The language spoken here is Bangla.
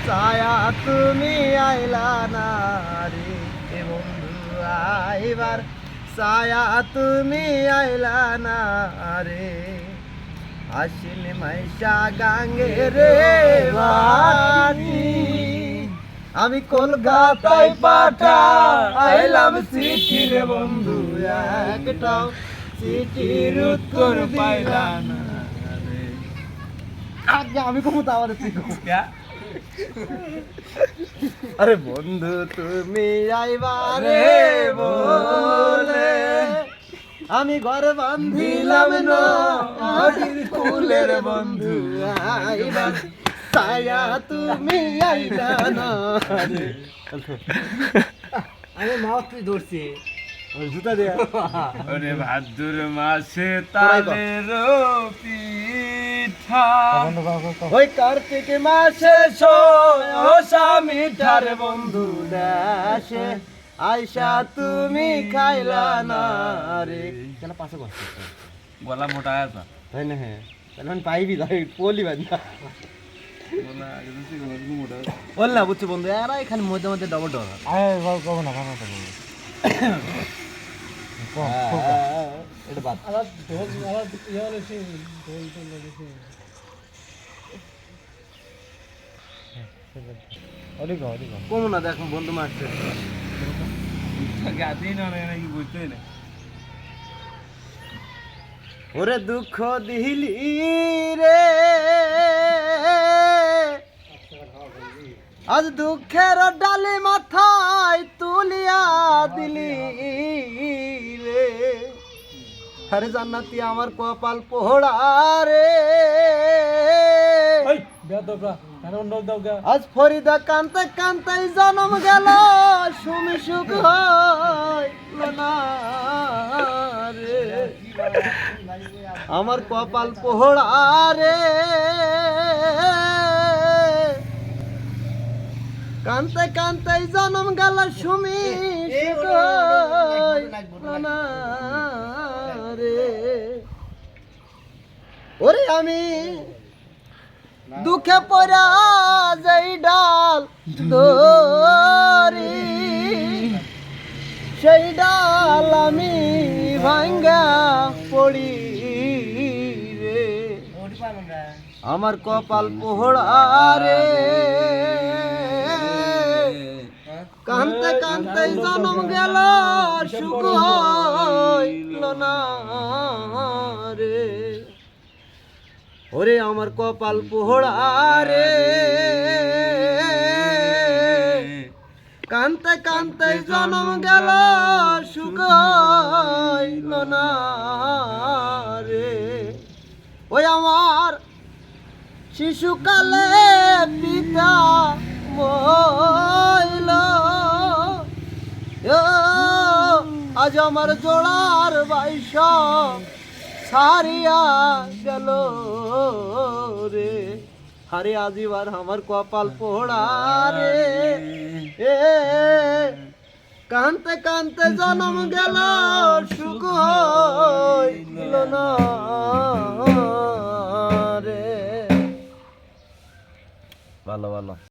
ছায়া তুমি আইলা না রে বন্ধু আইবার ছায়া তুমি আইলা না রে আশ্বিন মাইশা গাঙ্গে রে বাড়ি আমি কলকাতায় পাঠাইলাম চিঠি রে বন্ধু একটাও চিঠির উত্তর পাইলাম না রে আমি কমতা আমার আরে বন্ধু তুমি আইবা রে বলে আমি ঘর বান্ধিলাম না ফুলের বন্ধু আইবা ছায়া তুমি আইবা না রে আমি মাছ ধরছি জুতা দে ওরে ভাদ্র মাসে তালের পিঠা ওই কার্তিক মাসে সহসা মিঠার বন্ধু দেশে আইসা তুমি খাইলা না রে কেন পাশে বসে গলা মোটা আছে তাই না হ্যাঁ তাহলে আমি পাইবি তাই পলি বাদ না বল না বুঝছি বন্ধু এরা এখানে মধ্যে মধ্যে ডবল ডবল কব না ভালো এটা বাদ কম না দেখো বন্ধু মারছে গাদি না নাকি বুঝতে না ওরে দুঃখ দিলি রে আজ দুঃখের ডালে মাথায় তুলিয়া দিলি রে আরে জান্নাতি আমার কপাল পোড়া রে আজ ফরিদা কান্তে কান্তে জন্ম গেল সুমি সুখ হইল না রে আমার কপাল পোড়া রে কান্তে কান্তে জন্ম গেল সুমি সুখ হইল না রে ওরে আমি দুঃখে পড়া যাই ডাল ধরি সেই ডাল আমি ভাঙ্গা পড়ি রে আমার কপাল পোহড়া রে কান্তে কান্তে জন্ম গেল সুখ হইল না রে ওরে আমার কপাল পোহড়া রে কান্তে কান্তে জন্ম গেল সুখ হইল না রে ওই আমার শিশুকালে পিতা মইল আজ আমার জোড়ার বাইশ সারিয়া গেল রে হারে আজিবার আমার কপাল পোড়া রে এ কান্তে কান্তে জন্ম গেল সুখ হইল না রে ভালো ভালো